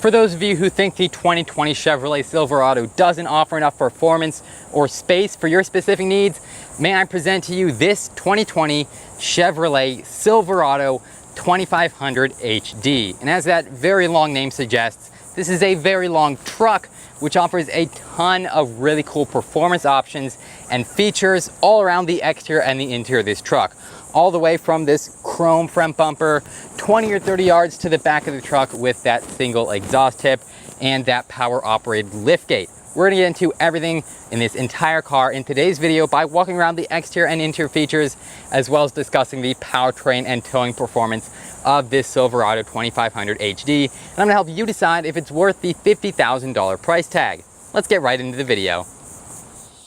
For those of you who think the 2020 Chevrolet Silverado doesn't offer enough performance or space for your specific needs, may I present to you this 2020 Chevrolet Silverado 2500 HD. And as that very long name suggests, this is a very long truck which offers a ton of really cool performance options and features all around the exterior and the interior of this truck. All the way from this chrome front bumper, 20 or 30 yards to the back of the truck with that single exhaust tip and that power operated liftgate. We're gonna get into everything in this entire car in today's video by walking around the exterior and interior features, as well as discussing the powertrain and towing performance of this Silverado 2500 HD. And I'm gonna help you decide if it's worth the $50,000 price tag. Let's get right into the video.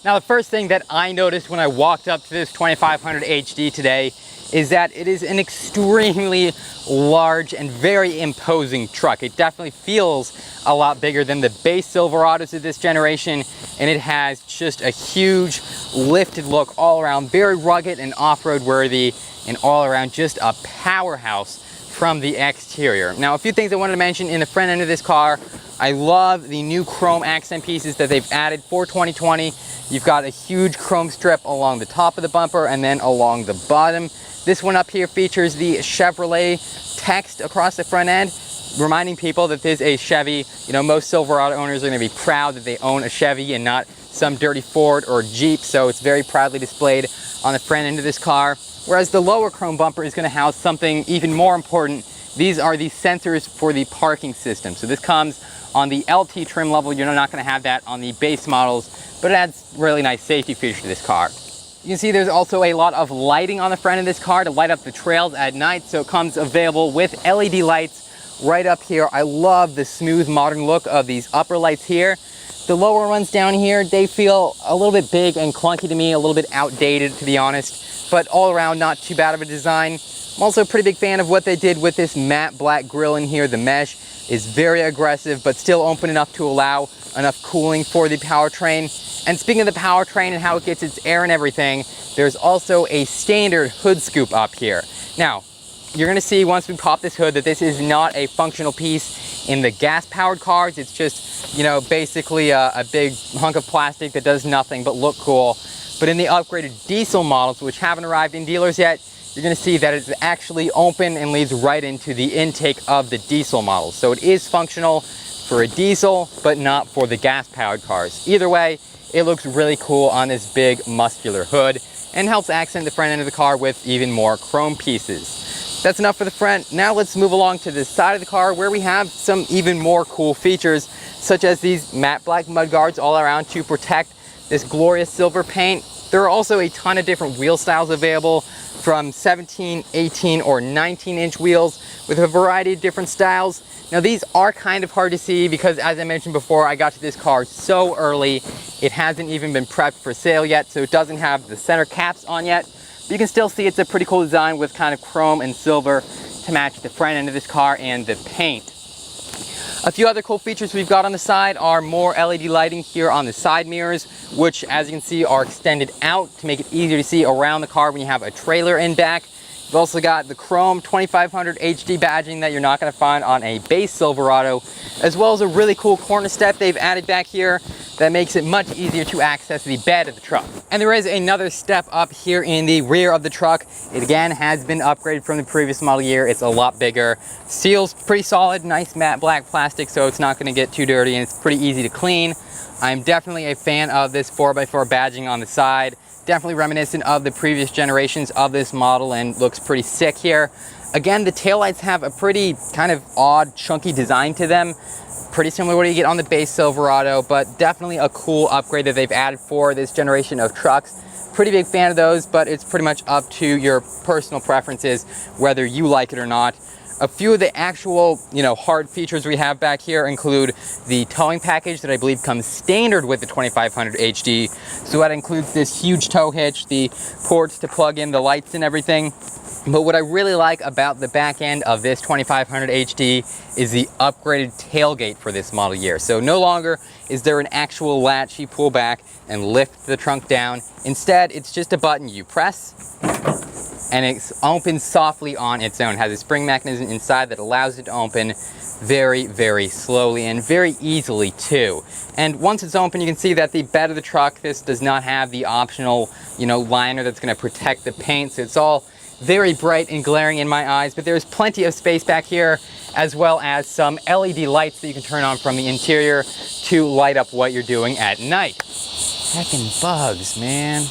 Now, the first thing that I noticed when I walked up to this 2500 HD today is that it is an extremely large and very imposing truck. It definitely feels a lot bigger than the base Silverados of this generation, and it has just a huge lifted look all around, very rugged and off-road worthy, and all around just a powerhouse from the exterior. Now, a few things I wanted to mention in the front end of this car. I love the new chrome accent pieces that they've added for 2020. You've got a huge chrome strip along the top of the bumper and then along the bottom. This one up here features the Chevrolet text across the front end, reminding people that this is a Chevy. You know, most Silverado owners are going to be proud that they own a Chevy and not some dirty Ford or Jeep, so it's very proudly displayed on the front end of this car. Whereas the lower chrome bumper is going to house something even more important. These are the sensors for the parking system. So this comes on the LT trim level. You're not going to have that on the base models, but it adds really nice safety feature to this car. You can see there's also a lot of lighting on the front of this car to light up the trails at night. So it comes available with LED lights right up here. I love the smooth modern look of these upper lights here. The lower ones down here, they feel a little bit big and clunky to me, a little bit outdated to be honest, but all around not too bad of a design. I'm also a pretty big fan of what they did with this matte black grille in here. The mesh is very aggressive, but still open enough to allow enough cooling for the powertrain. And speaking of the powertrain and how it gets its air and everything, there's also a standard hood scoop up here. Now, you're gonna see once we pop this hood that this is not a functional piece in the gas-powered cars. It's just, you know, basically a big hunk of plastic that does nothing but look cool. But in the upgraded diesel models, which haven't arrived in dealers yet, you're gonna see that it's actually open and leads right into the intake of the diesel models. So it is functional for a diesel, but not for the gas-powered cars. Either way, it looks really cool on this big muscular hood and helps accent the front end of the car with even more chrome pieces. That's enough for the front. Now let's move along to the side of the car where we have some even more cool features, such as these matte black mudguards all around to protect this glorious silver paint. There are also a ton of different wheel styles available, from 17, 18, or 19-inch wheels with a variety of different styles. Now these are kind of hard to see because, as I mentioned before, I got to this car so early. It hasn't even been prepped for sale yet, so it doesn't have the center caps on yet. But you can still see it's a pretty cool design with kind of chrome and silver to match the front end of this car and the paint. A few other cool features we've got on the side are more LED lighting here on the side mirrors, which, as you can see, are extended out to make it easier to see around the car when you have a trailer in back. You've also got the chrome 2500 HD badging that you're not going to find on a base Silverado, as well as a really cool corner step they've added back here that makes it much easier to access the bed of the truck. And there is another step up here in the rear of the truck. It again has been upgraded from the previous model year. It's a lot bigger. Seal's pretty solid, nice matte black plastic, so it's not going to get too dirty and it's pretty easy to clean. I'm definitely a fan of this 4x4 badging on the side. Definitely reminiscent of the previous generations of this model and looks pretty sick here. Again, the taillights have a pretty kind of odd, chunky design to them. Pretty similar to what you get on the base Silverado, but definitely a cool upgrade that they've added for this generation of trucks. Pretty big fan of those, but it's pretty much up to your personal preferences whether you like it or not. A few of the actual, hard features we have back here include the towing package that I believe comes standard with the 2500 HD. So that includes this huge tow hitch, the ports to plug in the lights and everything. But what I really like about the back end of this 2500 HD is the upgraded tailgate for this model year. So no longer is there an actual latch you pull back and lift the trunk down. Instead, it's just a button you press and it opens softly on its own. It has a spring mechanism inside that allows it to open very, very slowly and very easily too. And once it's open, you can see that the bed of the truck, this does not have the optional, liner that's going to protect the paint. So it's all very bright and glaring in my eyes, but there's plenty of space back here, as well as some LED lights that you can turn on from the interior to light up what you're doing at night. Heckin' bugs, man.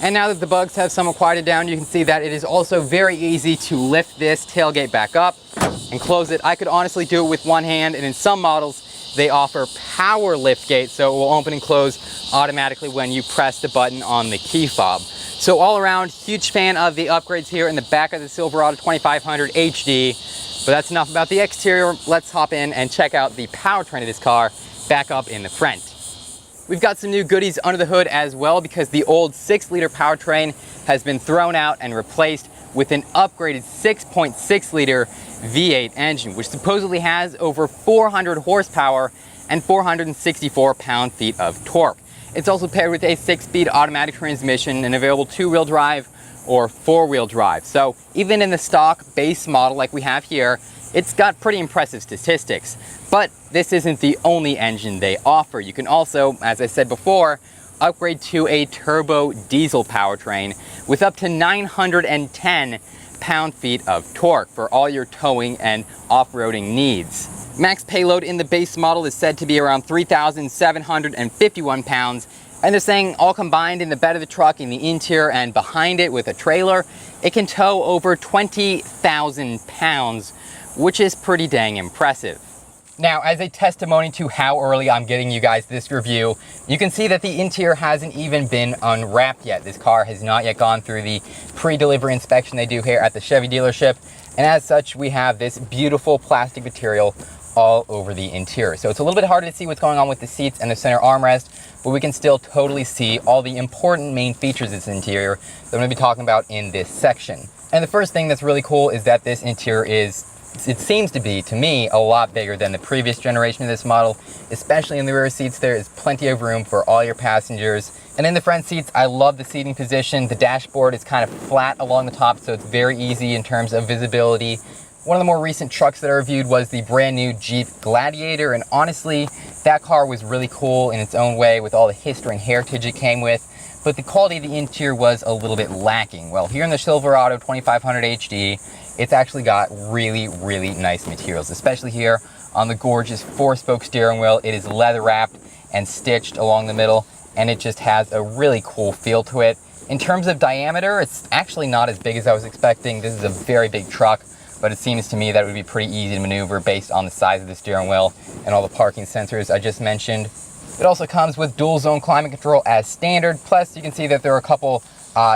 And now that the bugs have somewhat quieted down, you can see that it is also very easy to lift this tailgate back up and close it. I could honestly do it with one hand, and in some models, they offer power lift gate, so it will open and close automatically when you press the button on the key fob. So all around, huge fan of the upgrades here in the back of the Silverado 2500 HD. But that's enough about the exterior. Let's hop in and check out the powertrain of this car back up in the front. We've got some new goodies under the hood as well, because the old 6-liter powertrain has been thrown out and replaced with an upgraded 6.6-liter V8 engine, which supposedly has over 400 horsepower and 464 pound-feet of torque. It's also paired with a 6-speed automatic transmission and available 2-wheel drive or 4-wheel drive. So even in the stock base model like we have here, it's got pretty impressive statistics. But this isn't the only engine they offer. You can also, as I said before, upgrade to a turbo diesel powertrain with up to 910 pound-feet of torque for all your towing and off-roading needs. Max payload in the base model is said to be around 3,751 pounds, and they're saying all combined in the bed of the truck, in the interior, and behind it with a trailer, it can tow over 20,000 pounds, which is pretty dang impressive. Now, as a testimony to how early I'm getting you guys this review, you can see that the interior hasn't even been unwrapped yet. This car has not yet gone through the pre-delivery inspection they do here at the Chevy dealership. And as such, we have this beautiful plastic material all over the interior. So it's a little bit harder to see what's going on with the seats and the center armrest, but we can still totally see all the important main features of this interior that I'm going to be talking about in this section. And the first thing that's really cool is that this interior it seems to be, to me, a lot bigger than the previous generation of this model. Especially in the rear seats, there is plenty of room for all your passengers. And in the front seats, I love the seating position. The dashboard is kind of flat along the top, so it's very easy in terms of visibility. One of the more recent trucks that I reviewed was the brand new Jeep Gladiator, and honestly, that car was really cool in its own way with all the history and heritage it came with. But the quality of the interior was a little bit lacking. Well, here in the Silverado 2500 HD, it's actually got really, really nice materials, especially here on the gorgeous 4-spoke steering wheel. It is leather wrapped and stitched along the middle, and it just has a really cool feel to it. In terms of diameter, it's actually not as big as I was expecting. This is a very big truck, but it seems to me that it would be pretty easy to maneuver based on the size of the steering wheel and all the parking sensors I just mentioned. It also comes with dual zone climate control as standard. Plus, you can see that there are a couple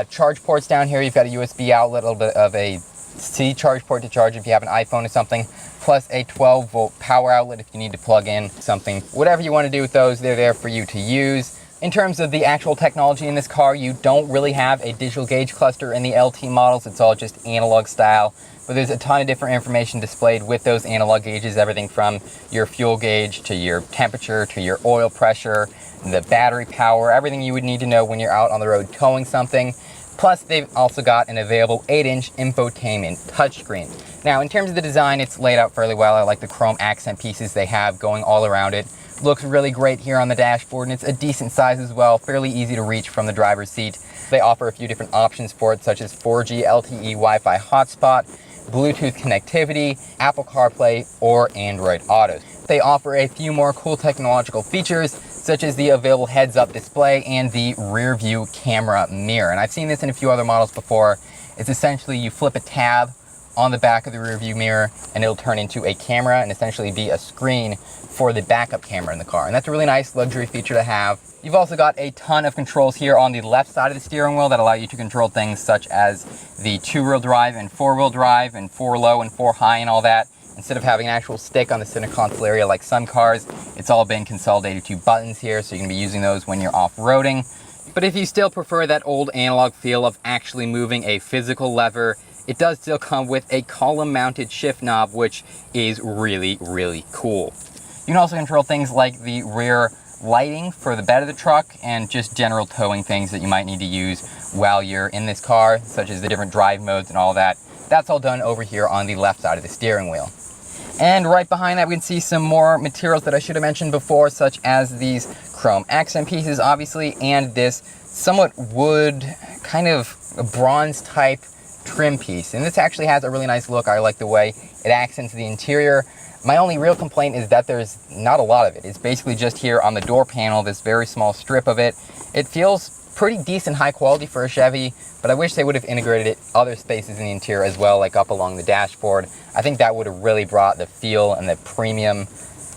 charge ports down here. You've got a USB outlet, a little bit of a C charge port to charge if you have an iPhone or something, plus a 12-volt power outlet if you need to plug in something. Whatever you want to do with those, they're there for you to use. In terms of the actual technology in this car, you don't really have a digital gauge cluster in the LT models. It's all just analog style. But there's a ton of different information displayed with those analog gauges, everything from your fuel gauge to your temperature to your oil pressure, the battery power, everything you would need to know when you're out on the road towing something. Plus, they've also got an available 8-inch infotainment touchscreen. Now, in terms of the design, it's laid out fairly well. I like the chrome accent pieces they have going all around it. Looks really great here on the dashboard, and it's a decent size as well, fairly easy to reach from the driver's seat. They offer a few different options for it, such as 4G LTE Wi-Fi hotspot, Bluetooth connectivity, Apple CarPlay, or Android Auto. They offer a few more cool technological features, such as the available heads-up display and the rear view camera mirror. And I've seen this in a few other models before. It's essentially you flip a tab on the back of the rear view mirror and it'll turn into a camera and essentially be a screen for the backup camera in the car. And that's a really nice luxury feature to have. You've also got a ton of controls here on the left side of the steering wheel that allow you to control things such as the 2-wheel drive and 4-wheel drive and 4 low and 4 high and all that. Instead of having an actual stick on the center console area like some cars, it's all been consolidated to buttons here, so you can be using those when you're off-roading. But if you still prefer that old analog feel of actually moving a physical lever, it does still come with a column-mounted shift knob, which is really, really cool. You can also control things like the rear lighting for the bed of the truck and just general towing things that you might need to use while you're in this car, such as the different drive modes and all that. That's all done over here on the left side of the steering wheel. And right behind that, we can see some more materials that I should have mentioned before, such as these chrome accent pieces, obviously, and this somewhat wood, kind of bronze type trim piece. And this actually has a really nice look. I like the way it accents the interior. My only real complaint is that there's not a lot of it. It's basically just here on the door panel, this very small strip of it. It feels pretty decent high quality for a Chevy, but I wish they would have integrated it other spaces in the interior as well, like up along the dashboard. I think that would have really brought the feel and the premium,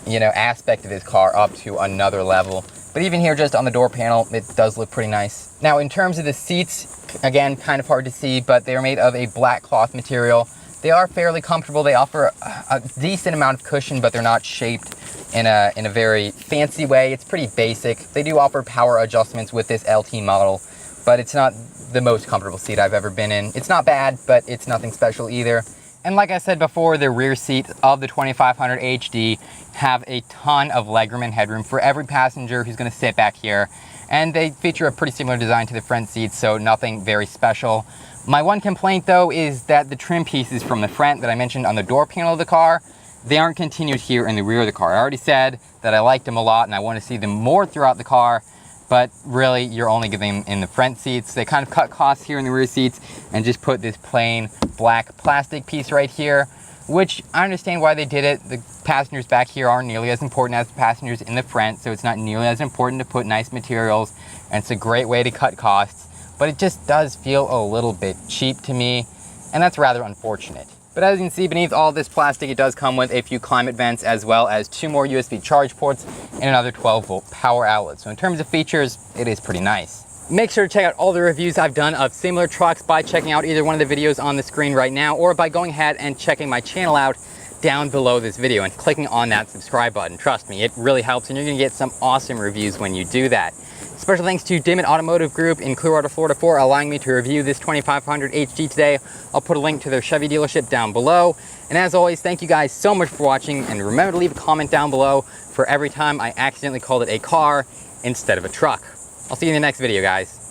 aspect of this car up to another level. But even here, just on the door panel, it does look pretty nice. Now, in terms of the seats, again, kind of hard to see, but they are made of a black cloth material. They are fairly comfortable. They offer a decent amount of cushion, but they're not shaped in a very fancy way. It's pretty basic. They do offer power adjustments with this LT model, but it's not the most comfortable seat I've ever been in. It's not bad, but it's nothing special either. And like I said before, the rear seats of the 2500 HD have a ton of legroom and headroom for every passenger who's going to sit back here. And they feature a pretty similar design to the front seats, so nothing very special. My one complaint though is that the trim pieces from the front that I mentioned on the door panel of the car, they aren't continued here in the rear of the car. I already said that I liked them a lot and I want to see them more throughout the car, but really you're only getting them in the front seats. They kind of cut costs here in the rear seats and just put this plain black plastic piece right here, which I understand why they did it. The passengers back here aren't nearly as important as the passengers in the front, so it's not nearly as important to put nice materials, and it's a great way to cut costs. But it just does feel a little bit cheap to me, and that's rather unfortunate. But as you can see beneath all this plastic, it does come with a few climate vents as well as 2 more USB charge ports and another 12-volt power outlet. So in terms of features, it is pretty nice. Make sure to check out all the reviews I've done of similar trucks by checking out either one of the videos on the screen right now, or by going ahead and checking my channel out down below this video and clicking on that subscribe button. Trust me, it really helps, and you're gonna get some awesome reviews when you do that. Special thanks to Dimmitt Automotive Group in Clearwater, Florida for allowing me to review this 2500 HD today. I'll put a link to their Chevy dealership down below. And as always, thank you guys so much for watching, and remember to leave a comment down below for every time I accidentally called it a car instead of a truck. I'll see you in the next video, guys.